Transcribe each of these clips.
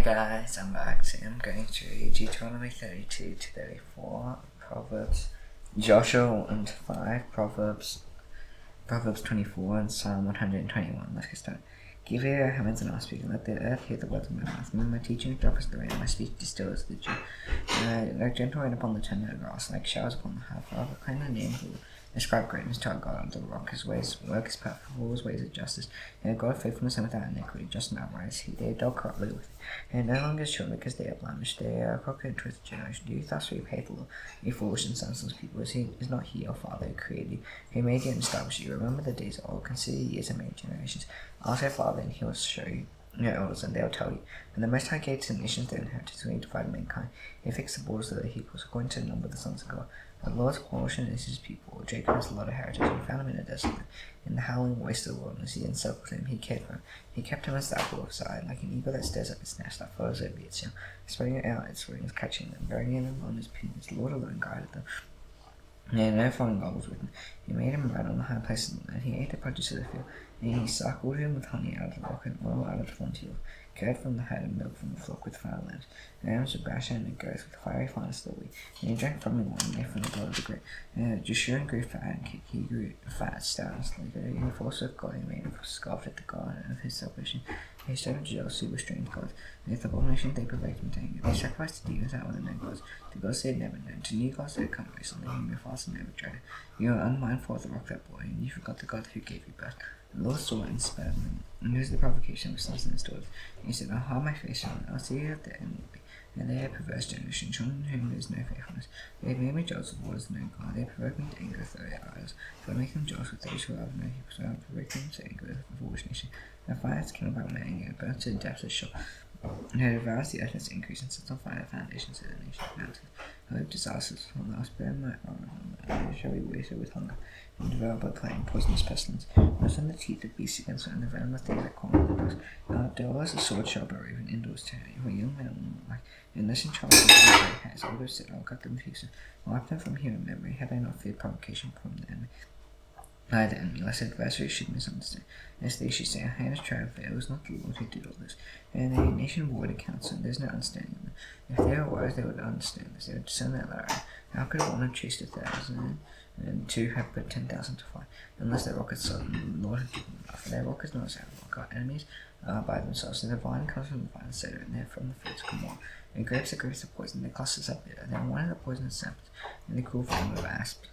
Hi guys, I'm back. Today I'm going to read Deuteronomy 32 to 34, Proverbs, Joshua 1 to 5, Proverbs 24, and Psalm 121. Let's get started. Give ear, O heavens, and I speak, and let the earth hear the words of my mouth. My teaching drops the rain, my speech distills the dew. Like gentle rain upon the tender grass, like showers upon the hearth. I will proclaim the name of the Lord. Ascribe greatness to our God on the rock. His work is perfect, all his ways of justice. And God faithfulness and without iniquity, just and outright. They dealt corruptly with it, and no longer is children because they are blemished. They are crooked towards the generation. Do you thus repay the Lord, you foolish and senseless people? Is not he your Father who created you, who made you and established you? Remember the days of old, consider years and many generations. Ask your Father, and he will show you your elders, and they will tell you. And the Most High gave to the nations their inheritance, when he divided mankind. He fixed the borders of the peoples according to the number of the sons of God. The Lord's portion is his people. Jacob has a lot of heritage. He found him in a desert land, in the howling waste of the wilderness. He encircled him. He cared for him. He kept him as the apple of his eye, like an eagle that stirs up its nest, that follows over its young, spreading out its wings, catching them, burying them on his pinions. The Lord alone guided them. And no foreign God was with him. He made him ride on the high places of the land. He ate the produce of the field, and he suckled him with honey out of the rock and oil out of the frontier, curd from the herd and milk from the flock with fat lambs, and rams with Bashan and goats with fiery finest of the wheat. And he drank from the wine made from the blood of the grape. Jeshurun grew fat and he grew fat, stout and slender. He forsook God, he made him scoffed at the God of his salvation. He started jealousy with strange gods. And with abomination they provoked him to anger. They sacrificed to demons that were the known gods, to gods they had never known, to new gods they had come recently, whom your fathers never dreaded. You are unmindful of the rock that bore you, and you forgot the God who gave you birth. The Lord saw it and spared them, and knew the provocation of his sons and his daughters. And he said, I'll hide my face from them, I'll see you at the end. And they are perverse generation, children whom there is no faithfulness. They have made me jealous of what is no God. They provoke me to anger with their eyes. So I make them jealous with those who have no people. So I provoke them to anger with a foolish nation. And fire came about my anger, burnt to the depths of the shore. And it devours the earth its increase, and sets on fire the foundations of the nation's mountains. I hope disasters from the spare my arm, and it shall be wasted with hunger, and devoured by plague and poisonous pestilence. Thus in the teeth of beasts against them, and the venom of things that crawl in the dust. Outdoors the sword shall bear, even indoors terror. Where young men will like, unless in charge of the great hands, I would have said, I'll cut them to pieces. I'll wipe them from human memory, had I not feared provocation from the enemy. By the enemy, lest adversaries should misunderstand. As they should say, our hands tried, for it was not the Lord who did all this. And the nation voided counsel, and there is no understanding in them. If they were wise, they would understand this. They would discern that lie. How could one have chased 1,000, and two have put 10,000 to flight? Unless their rockets sudden, the Lord had given them enough. For their rockets not as our rock. Our enemies are by themselves. And the vine comes from the vine cedar, and they're from the fruits come on. And grapes are grapes of poison, their clusters are bitter. They are one of the poisonous serpents, and the cruel flame of asps.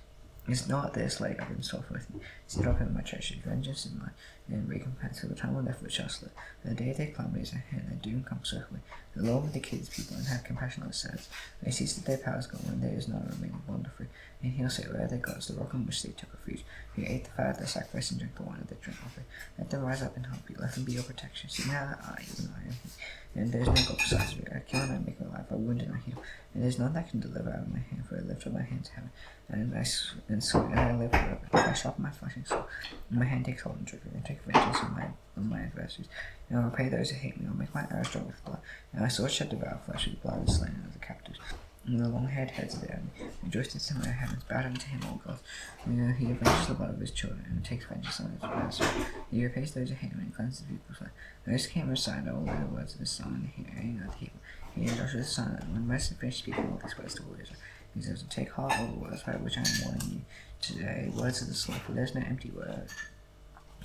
Is not this laid up in store with me? Set up in my treasures, vengeance in mine, and recompense for the time when their foot shall slip. The day they calamity is at hand, their doom comes swiftly. The Lord will vindicate his people and have compassion on the servants. They cease that their power is gone when there is none remaining wonderfully. And he'll say, where are their gods, the rock on which they took refuge, who ate the fat of their sacrifice and drank the wine of their drink offering? Let them rise up and help you, let them be your protection. See now that I, even I, am he. And there is no God besides me. I kill and I make alive, I wound and I heal. And there is none that can deliver out of my hand, for I lift up my hand to heaven. And I live forever. If I sharpen my flashing sword, and my hand takes hold and trigger, and take vengeance on my adversaries. And I will repay those who hate me. I will make my arrows drop with blood. And my sword shall devour flesh with the blood of the slain and of the captives. And the long-haired heads of the enemy rejoice in similar heavens, bow down to him, all gods. He avenges the blood of his children, and takes vengeance on his adversaries. He repays those who hate him, and cleanses the people's life. Those came aside all the words of his son, and hearing of the people. He Joshua the son, and when most have finished speaking all these words to all Israel, he says, take heart all the words by which I am warning you today, words of the Lord, for there is no empty word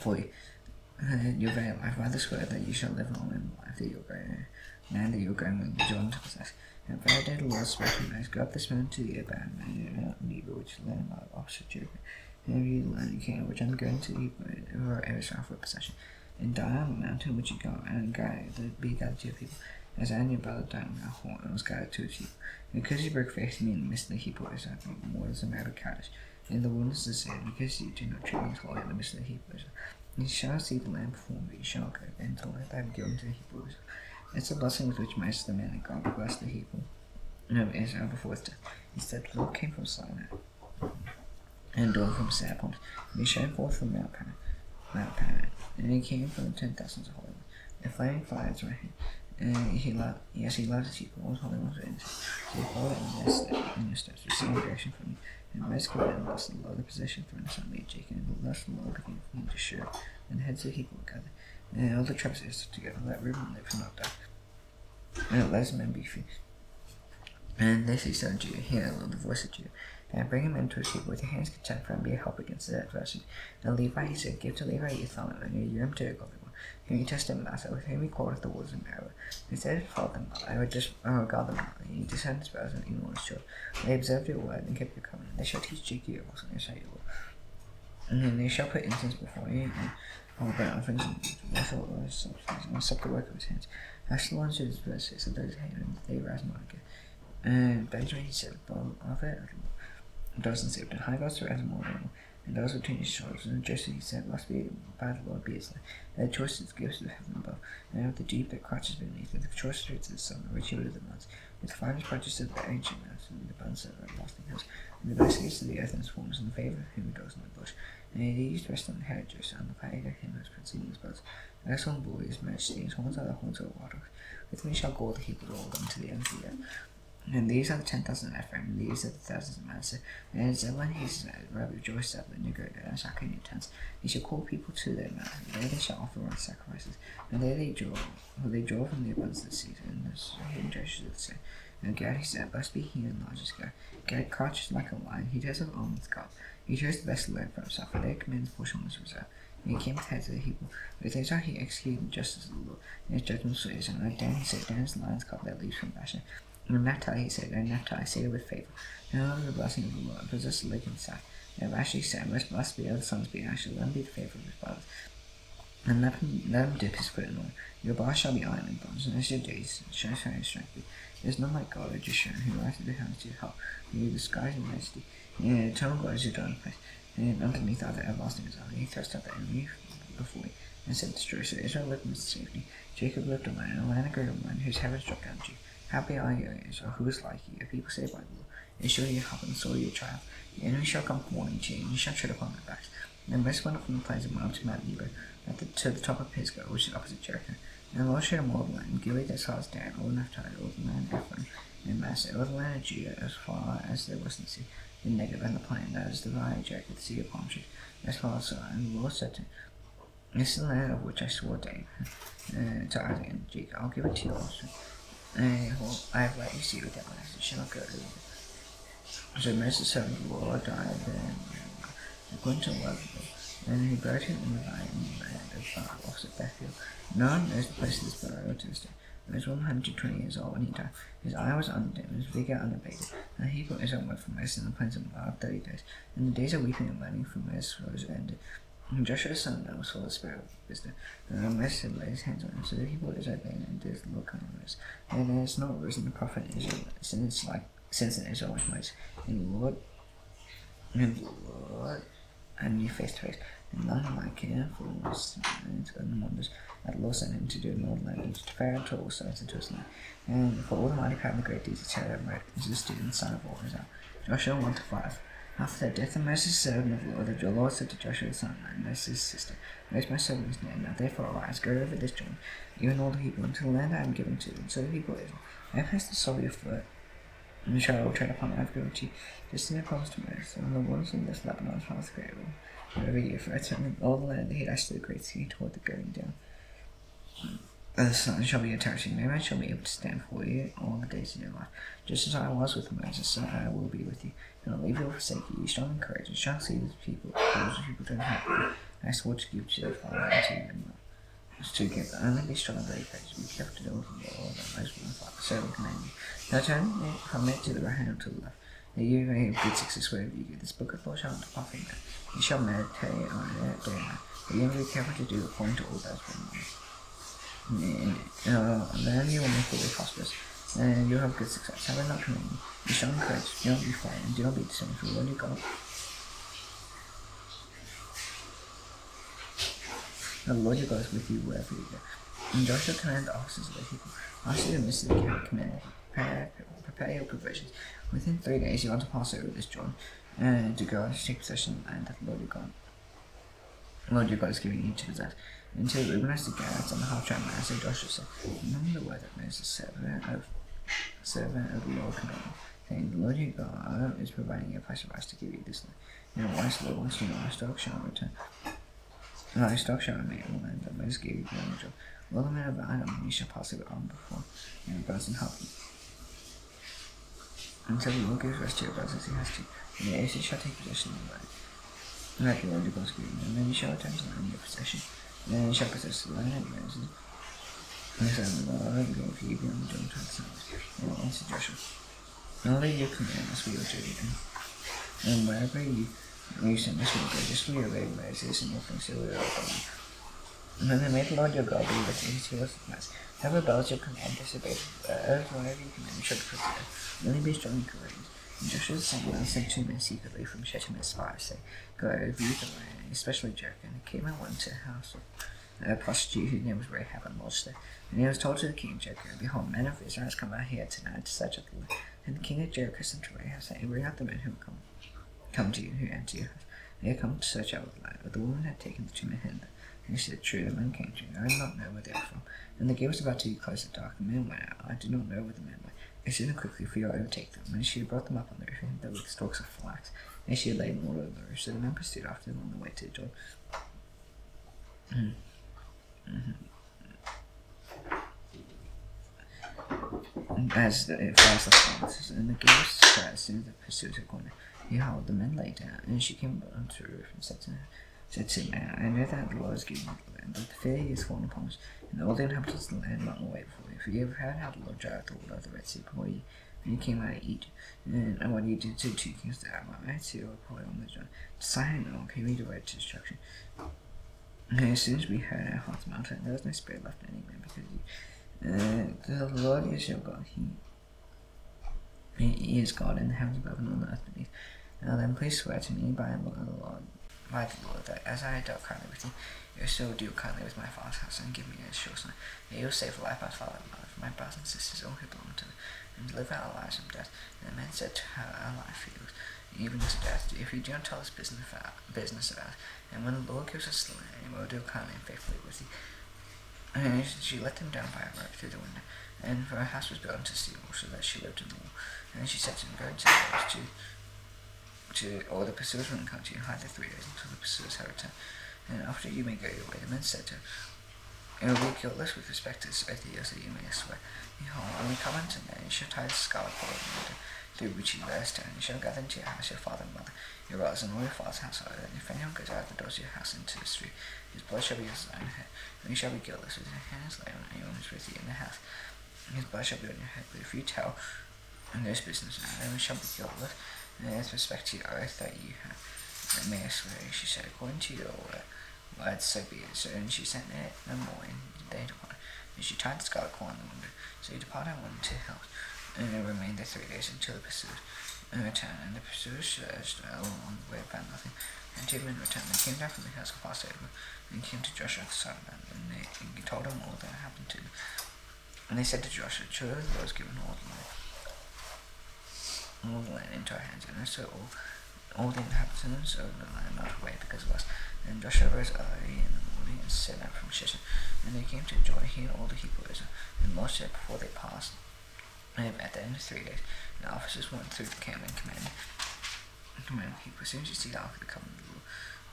for you. Your very life, by this word that you shall live long in life, that you're going, and that you're going with the joy to possess. And for that day the Lord spoke to Moses, go up this mountain to the abandoned man in Hebrew, which is learned by the opposite Jacob. And you learn the king, which I'm going to Hebrew, Israel for a possession. And die on the mountain which you go, and be gathered to your people. As Aaron your brother died on Mount Hor, and was gathered to his people. Because you broke faith in me in the midst of the Hebrew Israel, the waters of Mount Kadesh, in the wilderness of Zin, because you do not treat me as holy in the midst of the Hebrew Israel. You shall see the land before me, you shall go, and the land I have given to the Hebrew Israel. It's a blessing with which Moses the man of God blessed the Hebrew of Israel before his death. He said, the Lord came from Sinai, and dawned from Sarpon, and he shone forth from Mount Paran, and he came from the 10,000s of holy ones, and flaming fire at his right hand. And he loves his people, all his holy ones are innocent. So you follow in your steps, receiving direction from me. And Moses commanded us the Lord the possession for an assembly of Jacob, and thus the Lord became from him to Shur, and the heads of the people were gathered. And all the tribes of Israel together, let Reuben live and not die. And let his men be free. And this is son Judah, hear the Lord, the voice of Judah. And bring him into his people with your hands content for him, be a help against the adversary. And Levi, he said, give to Levi your thumb, and your Urim to a godly one, whom you test in matter, with whom you calleth the waters of Meribah. Instead of follow them, I would just regard them not. You discern his brothers and even his children. They observed your word and kept your covenant. They shall teach Jacob your laws, and they shall your law. And then they shall put incense before you, and all burnt offerings, and they shall always substance, and accept the work of his hands. Ashkelon should his verses, and those hate him, they rise not again. And Benjamin, he said, above it, and those in Sipton, high gods to rise more, and those between his shoulders. And Joseph, he said, must be by the Lord be his name. And the choicest gifts of heaven above, and out of the deep that crouches beneath, with the choice fruits of the sun, the rich yield of the months, with the finest produce of the ancient lands, and the abundance of everlasting hills, and the best gifts of the earth and its forms, and the favour of him who dwells in the bush. And he used rest on the head of Joseph, and the plague of him who has conceived his birds. And his horn bore his majesty, his horns are the horns of a wild ox. With me shall gore the heap of all them to the end of the earth. And these are the 10,000 of Ephraim, and these are the thousands of Manasseh. And Zebulun he said, rejoice Zebulun, you go there, and shall in your tents. He shall call people to their mouth, and there they shall offer on sacrifices. And there they draw from the abundance of the seas, and the hidden treasures of the sea. And Gad he said, blessed be he in largest God. Gad crouches like a lion, he does of arm with God. He chose the best land for himself, and their command's portion was reserved. And he came to head to the people. With his eye he executed the justice of the Lord, and his judgments were his own. And Dan he said, Dan is the lion's cub that leaves from Bashan. And Naphtali he said, and Naphtali say with favour, and under the blessing of the Lord, possess the lake and south. And Ashley said, most blessed be other sons be Ashley, let him be the favour of his brothers. And let him dip his foot in oil. Your bars shall be iron and bronze, and as your days shall show his strength be. There is none like God, or Jeshurun, who rises behind to your help, who the skies and majesty. And eternal God is your dwelling place. And underneath are the everlasting is and he thrust out the enemy before you, and said, destroy. So Israel lived in safety. Jacob lived a land of great land, whose heavens dropped down to you. Happy are you, Israel, who is like you, a people saved by the Lord. It shall your help and saw your triumph. The enemy shall come warning to you, and you shall tread upon their backs. And the most went up from the plains of Moab to Mount Nebo, to the top of Pisgah, which is opposite Jericho. And the Lord showed him all the land, Gilead as far as Dan, all Naphtali, all the land of Ephraim, and Manasseh, all the land of Judah as far as the western sea, the Negev and the plain, that is the valley of Jericho, the sea of palm trees, as far as Zoar. And the Lord said to him, this is the land of which I swore to Abraham, to Isaac and Jacob. I'll give it to your offspring. And I have let you see with that land, it shall not go over it. So Moses servant of the Lord died, and went to love and he buried him in the valley in the land of opposite Bethel. No one knows the place of his burial to this day. He was 120 years old when he died. His eye was undimmed, his vigor unabated. And the people of Israel went from Moses in the plains of Moab 30 days. And the days of weeping and mourning from Moses was ended. And Joshua's son of Nun was full of the spirit of wisdom. And Moses had laid his hands on him. So the people of Israel obeyed and did the Lord commandments. And there has not risen a prophet in Israel since in Israel was Moses. And the Lord and knew face to face, and none like him for his signs and wonders that the Lord sent him to do in all the land, to Pharaoh, to all sides, and to his land. And for all the mighty power and the great deeds he carried out, as the student son of all Israel. Joshua 1-5. After the death of Moses, servant of the Lord, the Lord said to Joshua the son of Nun, Moses' sister, Moses my servant is near. Now therefore arise, go over this Jordan, you and all the people, into the land I am giving to them. So the people of Israel, I have placed the sole of your foot, and you shall tread upon I have given to you, just in the promise to Moses, and the waters of this Lebanon as far as the great river. Wherever you for turn all the land he dashed to the great sea toward the going down. And the sun shall be your territory, no man shall be able to stand for you all the days of your life. Just as I was with Moses, so I will be with you. And I'll leave you or forsake you, strong and courageous. You shall see those people don't have you. I swore to give to their father and to them. To give only be strong and very courageous. Be careful to do what the Lord and Moses will father, so will command you. Now turn from it to the right hand or to the left. That you may have good success wherever you go. This book of law shall not depart from you. You shall meditate on it day and night. But you may be careful to do according to all that is written. And then you will make fully prosperous, and you will have good success. Have I not commanded you? Be strong and courageous, do not be frightened, and do not be dismayed, for the Lord your God. The Lord your God is with you wherever you go. And Joshua commanded the officers of the people, after the midst of the camp, commanded, prepare your provisions. Within 3 days you are to pass over this Jordan, and to go and take possession of the land that the Lord your God is giving you to possess. Until the Reubenites, the Gadites, and the half-tribe Manasseh, Joshua said, remember the word that Moses, servant of the Lord, commanded, saying, the Lord your God is providing you a place of rest to give you this land. And once the Lord wants you, no dog shall return. Livestock shall remain in the land, the most gave you the angel. All the men of Adam, you shall pass it on before your brothers and help you. Until the Lord gives rest to your brothers, he has to. And the Aces shall take possession of the land. Like the Lord your God's given, and then you shall return to the land in your possession. And then you shall possess the land and your houses. And the son of the Lord will give you beyond the Jordan to the south. And it answered Joshua. And all that you command us we will do, and wherever you send us we will go, just for your way Moses and your things so we will obey. And when they made the Lord your God be with you, he was with us. Whoever rebels your command, disobeyed whatever you command, you shall be put to death. Only be strong and courageous. And Joshua sent 2 men secretly from Shechem and spies, saying, go over the land, especially Jericho. And he came and went to the house of a prostitute whose name was Rahab and lodged there. And he was told to the king of Jericho, behold, men of Israel has come out here tonight to search out the land. And the king of Jericho sent to Rahab, saying, bring out the men who come to you, who enter your house. They had come to search out the land, but the woman had taken the 2 men hidden there. And she said, true, the men came to you. I do not know where they are from. And the gate was about to be closed at dark. The men went out. I do not know where the men went. Hasten them quickly, for you will overtake them. And she had brought them up on the roof, and hid them with stalks of flax. And she had laid them all over the roof. So the men pursued after them on the way to the Jordan. As far as the flax, and the gate was shut as soon as the pursuers had gone. Behold, the men lay down, and she came onto the roof and said to me, I know that the Lord has given you the land, but the fear is fallen upon us, and all the inhabitants of the land run away before you. For you have heard how the Lord dried out the water of the Red Sea before you, when you came out of Egypt, and what you did to the 2 kings of the Amorites who were pouring on the Jordan. To Sihon and Og, he made the road to destruction. And as soon as we heard our hearts melted, there was no spirit left in any man, because the Lord is your God. He is God in the heavens above and on the earth beneath. Now then, please swear to me by the Lord, that as I dealt kindly with you, you will still deal kindly with my father's house, and give me a sure sign that you will save the life of my father and mother, for my brothers and sisters, all who belong to me, and deliver our lives from death. And the men said to her, our life for you, even to death, if you do not tell us business about us, and when the Lord gives us the land, we will deal kindly and faithfully with you. And she let them down by a rope through the window, and her house was built into steel, so that she lived in the wall. And she said to them, go into the house or the pursuers will come to you, hide there 3 days until the pursuers have returned. And after you may go your way. The men said to her, it will be guiltless with respect to this oath of yours that you may swear. Behold, when we come unto men, you shall tie the scarlet cord of the window, through which you lay a stone. You shall gather into your house your father and mother, your brothers, and all your father's household. And if anyone goes out of the doors of your house into the street, his blood shall be his own head. And you shall be guiltless with your hands laid on anyone who is with you in the house. And his blood shall be on your head. But if you tell in this business, then we shall be guiltless. And with respect to your oath that you have, that may I swear, she said, according to your word, so be it. So and she sent it no more, and they departed. And she tied the scarlet cord on the window. So he departed and went into the house, and it remained there 3 days until the pursuers returned. And the pursuers searched all along the way, found nothing. And 2 men returned. They came down from the house and passed over, and came to Joshua the son of Nun, and he told them all that happened to them. And they said to Joshua, truly the Lord has given all the land into our hands, and so all the inhabitants of the land melted away because of us. And Joshua rose early in the morning and set out from Shechem, and they came to Jordan, he and all the people of Israel, and marched there before they passed. And at the end of 3 days, the officers went through the camp and commanded the people, as soon as you see the ark of the covenant of the Lord,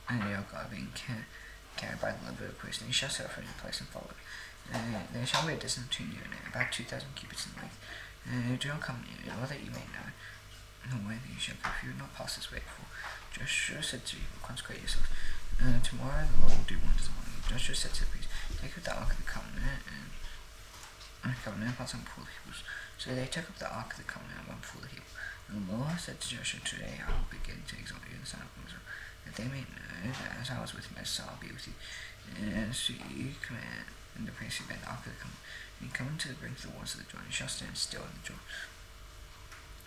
and your God being carried by the Leviticus, and you shall set off from your place and follow it. There shall be a distance between you and it, about 2,000 cubits in length. Do not come near it, or that you may know the way that you shall go, if you would not pass this way before. Joshua said to the people, consecrate yourselves. Tomorrow the Lord will do wonders among you. Joshua said to the priests, take up the ark of the covenant and pass on before the peoples. So they took up the ark of the covenant and went before the people. And the Lord said to Joshua, today I will begin to exalt you in the sight of Israel, that they may know that as I was with Moses, I will be with you. And so you command the priests who bear the ark of the covenant, and you come to the brink of the waters of the Jordan, you shall stand still in the Jordan.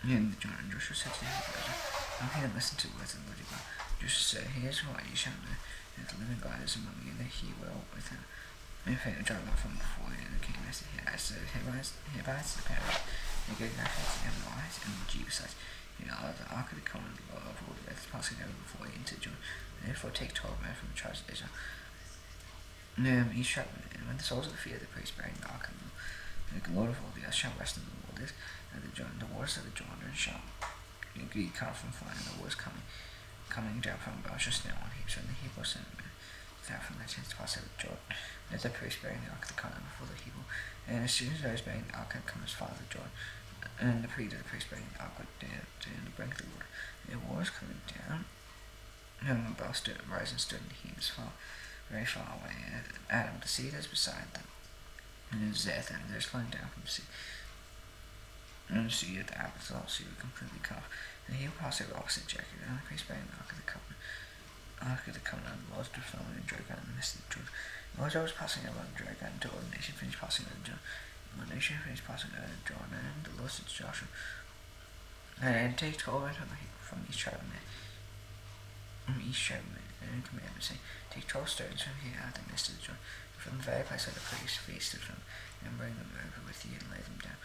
And Joshua said to the people, come here and listen to the words of the Lord your God. Joshua said, here's what you shall know, that the living God is among you, that he will with him. And if I drive out from before you, the king of the Hivites, the Perizzites, the Girgashites, the Amorites, and the Jebusites, the ark of the covenant of all the earth, passing over before you into Jordan. Therefore take 12 men from the tribes of Israel. Each tribe, and when the souls of the feet of the priests bearing the ark of the Lord of all the earth shall rest in the waters, and the waters of the Jordan shall be cut off from fire, and the waters coming down from above shall stand on heaps, and the heap will send men out from the tents to pass over Jordan. There's a priest bearing the Ark of the Covenant before the people. And as soon as those bearing the Ark had come as far as Jordan, and the priest bearing the Ark went down to the brink of the water. And the water was coming down, and the bow rose and stood in the heaps very far away. Adam, the sea that was beside them, and it was there that they were flowing down from the sea. And the sea at the outlet of the sea were completely cut off. And he passed over opposite Jacob, and the priest bearing the Ark of the Covenant. The Lord was following in Jordan in the midst of the Jordan. Moses was passing over Jordan until all the nation finished passing over Jordan. When the nation finished passing over Jordan, the Lord said to Joshua, and take 12 men from each tribe of men, and command saying, take 12 stones from here out of the midst of the Jordan, from the very place where the priest feasted from, and bring them over with you and lay them down.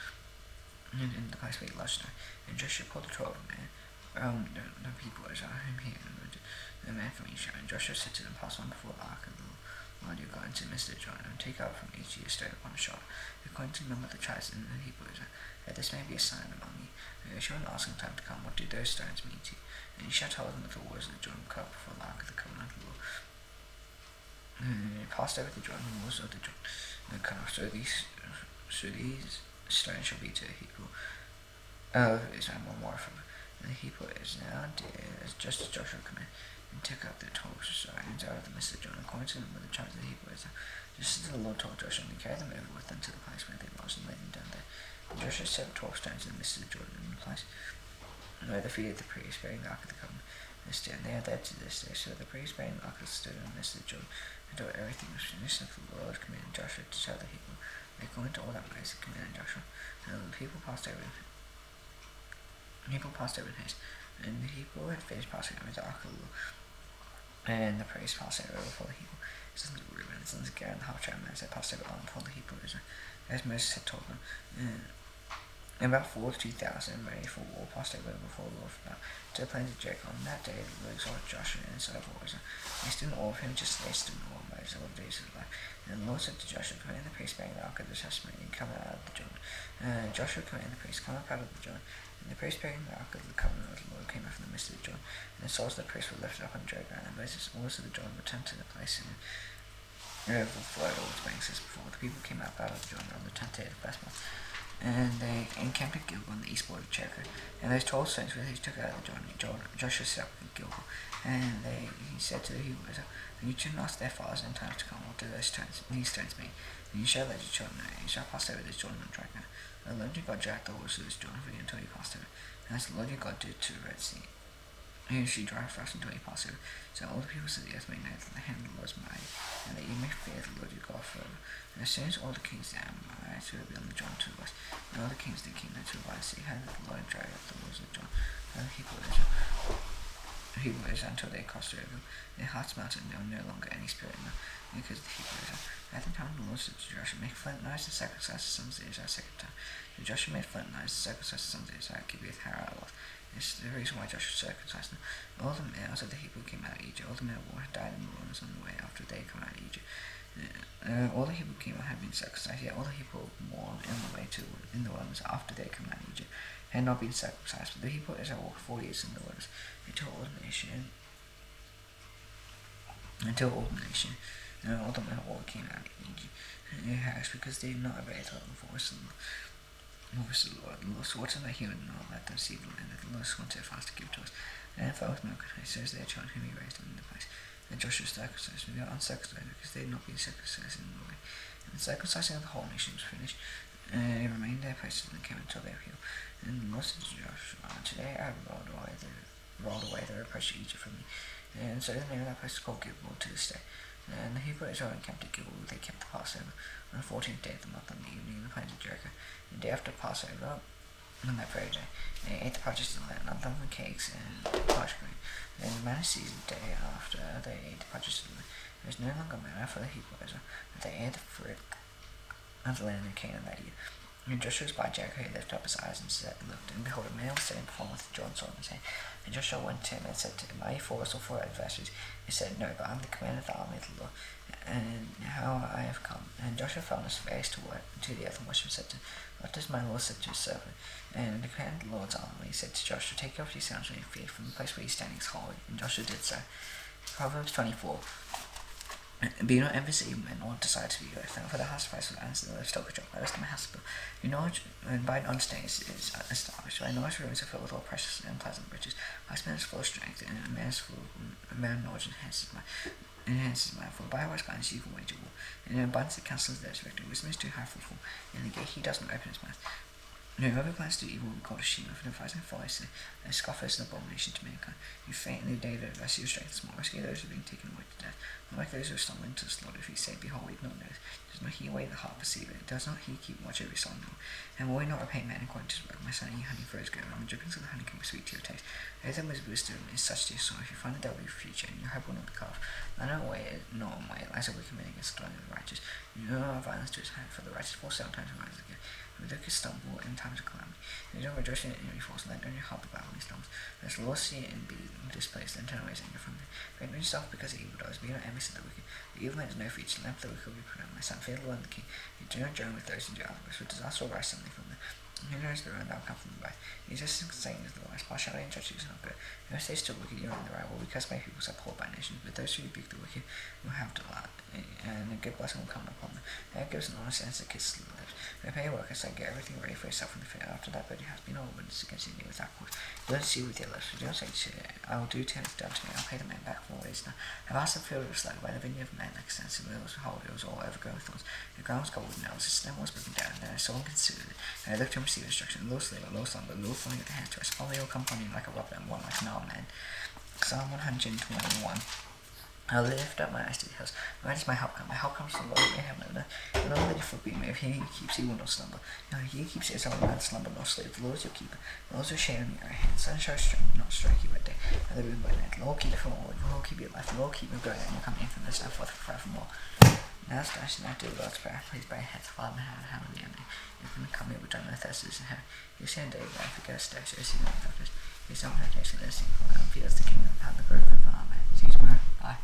And in the place where he lodged them, and Joshua pulled the 12 men, the people of Israel, whom he had the man from each tribe. And Joshua said to them, pass on before the ark of the Lord your God into the midst of the Jordan, and take out from each of you a stone upon a shoulder, according to the number of the tribes in the people of Israel, that this may be a sign among you. And you shall ask in time to come, what do those stones mean to you? And you shall tell them that the waters of the Jordan cut before the ark of the covenant of the Lord. And he passed over the Jordan, and the waters of the Jordan, and cut off. So these stones shall be to the people of Israel one more from them. And the people is now did as just as Joshua commanded, and took up their 12 stones out of the midst of the Jordan, according to the number of the tribes of the people of Israel, just as the Lord told Joshua, and he carried them over with them to the place where they lodged, and laid them down there. And Joshua set 12 stones in the midst of the Jordan in the place where the feet of the priest bearing the Ark of the Covenant stood. And they are there to this day. So the priest bearing the Ark stood in the midst of the Jordan until everything was finished, and the Lord commanded Joshua to tell the people, according to all that Moses commanded Joshua. And the people passed over in haste, and the people had finished passing over the Ark of the Lord. And the priest passed over before the people. Sons of Reuben, sons of Gad, and the half tribe Manasseh passed over on before the people of Israel, as Moses had told them. And about 42,000 ready for war passed over before the Lord to the plains of Jericho. On that day the Lord exalted Joshua in the sight of all Israel. They stood in awe of him, just as they stood in awe of Moses all the days of his life. And the Lord said to Joshua, command the priest bearing the Ark of the Testimony, and come out of the Jordan. And Joshua commanded the priest, come up out of the Jordan. And the priest bearing the Ark of the Covenant of the Lord came out from the midst of the Jordan. And the swords of the priest were lifted up on dry ground, and Moses also the Jordan returned to the place and overflowed all its banks as before. The people came up out of the Jordan on the 10th day of the first month, and they encamped at Gilgal on the east border of Jericho. And those 12 stones which he took out of the Jordan, Joshua set up at Gilgal. And he said to the Hebrews, you should ask their fathers in times to come, what do these stones mean? And you shall let your children know, you shall pass over this Jordan on dry ground. And the Lord your God dragged the waters of this Jordan for you until you passed over. And as the Lord your God did to the Red Sea, he should dry for us until you pass over. So all the peoples of the earth may know that the hand of the Lord is mighty, and that you may fear the Lord your God forever. And as soon as all the kings of the Amorites who were beyond the Jordan to the west, and all the kings of the kingdom to the right sea, heard that the Lord had dried up the waters of the Jordan, and the people of Israel until they crossed over, their hearts melted, and there was no longer any spirit in them, because the people of Israel. At the time the Lord said to Joshua, make flint knives and sacrifice the sons of Israel a second time. So Joshua made flint knives and sacrificed the sons of Israel at Gibeath Haarath. This is the reason why Joshua circumcised them. All the males of the Hebrew came out of Egypt. All the men of war had died in the wilderness on the way after they had come out of Egypt. All the Hebrew came out had been circumcised, yet all the Hebrew born in the way in the wilderness after they had come out of Egypt had not been circumcised. But the Hebrew of Israel walked 4 years in the wilderness until all the nation, all the men of war came out of Egypt. And it has because they did not obey the voice of the Lord. The Lord swore to them that he would not let them see the land that the Lord swore to fast to give to us. And it fell with milk and honey, so as their children whom he raised them in the place. And Joshua circumcised, but they were uncircumcised because they had not been circumcised in the way. And the circumcising of the whole nation was finished, and they remained in their places and came until they were healed. And the Lord said to Joshua, today I have rolled away the reproach of Egypt from me. And so the name of that place is called Gilgal to this day. And the Hebrew Israel encamped at Gilgal. They kept the Passover on the 14th day of the month on the evening in the plains of Jericho. The day after Passover, on that very day, they ate the parched land, unleavened cakes, and parched grain. And the manna season day after they ate the parched land, there was no longer manna for the Hebrew Israel, but they ate the fruit of the land in Canaan that year. And Joshua was by Jericho. He lifted up his eyes and looked, and behold, a man was standing before him with a drawn sword in his hand. And Joshua went to him and said to him, are you for us or for our adversaries? He said, no, but I am the commander of the army of the Lord, and how I have come. And Joshua fell on his face to the earth and worshipped, and said to him, what does my Lord say to his servant? And the commander of the Lord's army said to Joshua, take off your sandals from your feet, from the place where you are standing is holy. And Joshua did so. Proverbs 24. Be not envious of evil men, or desire to be good. Thank for the house price of answer the stock of job, by rest of my house bill. You know, and by understanding is established. By knowledge rooms are filled with all precious and pleasant riches. Wise man is full of strength, and a man is full of man knowledge enhances my for by wise guidance evil wage war. And in abundance of counsels there is victory. Wisdom is too high for a fool, and the gate he does not open his mouth. No, whoever plans to do evil will be called a shame, and advising follies, and scoff is an abomination to mankind. You faint in the day that I see your strength small, rescue those who are being taken away to death. Not like those who are stumbling to the slaughter, if he say, behold, we do not know. Does not he weigh the heart perceive it? Does not he keep watch over his soul? And will we not repay man according to his work? My son, you honey for his good, and the drippings of the honeycomb sweet to your taste. There is wisdom is such to your soul. If you find the devil your future, and your hope will not be cut off. I know way, no way, lies a wicked man against the dwelling of the righteous. You know no violence to his hand, for the righteous fall 7 times and rise again. The wicked stumble in times of calamity. You don't rejoice in enemy falls, let on your heart be battle when he stumbles. Let the Lord see it and be displaced, then turn away his anger from me. Great not yourself because of evil doers, be not envious of the wicked. The evil man is no future, lamp the wicked will be put out. My son, fear the Lord and the king. You do not join with those who do otherwise, for disaster will rise suddenly from them. Who knows the ruin that will come from the right? He is just saying as the wise, partiality and judgment is not good. Who stays still wicked, you are in the right. Well, because my people are poor by nations, but those who rebuke the wicked will have delight, and a good blessing will come upon them. God gives an honest answer, kisses the lips. Repay your workers, get everything ready for yourself in the fair. After that, but you have been all witness against you without cause. You don't see with your lips, but you don't say to I will do to him done to me. I'll pay the man back for what he's done. I've asked the field was like by the vineyard of man, like extensive hills, hold it was all overgrown with thorns. The ground was covered with nails, the stem was broken down, and then I saw and considered it. And I looked and received instruction. Low slave, low slumber, low falling at the hands to us. Only will come upon you like a robber and one like an armed man. Psalm 121. I'll lift up my eyes to the hills. Where does my help come? My help comes from the Lord in heaven and earth. The Lord that you forbid me. If he keeps, he will not slumber. No, he keeps his own man slumber, nor sleep. The Lord is your keeper. The Lord will shade on your right hand. Sun shall not strike you by day, and the moon by night. The Lord keep you from all. The Lord keep you alive. The Lord keep you going, and you come in from this time forth forevermore. Now dash and now do the Lord's prayer. Please by your heads, Father, and hallelujah. You can come here with done no thirst in heaven. You see in day life, the ghost dash, you see no darkness. You see no meditation, listening for the fields, the kingdom, power, the glory of God. Amen. See you tomorrow. Bye.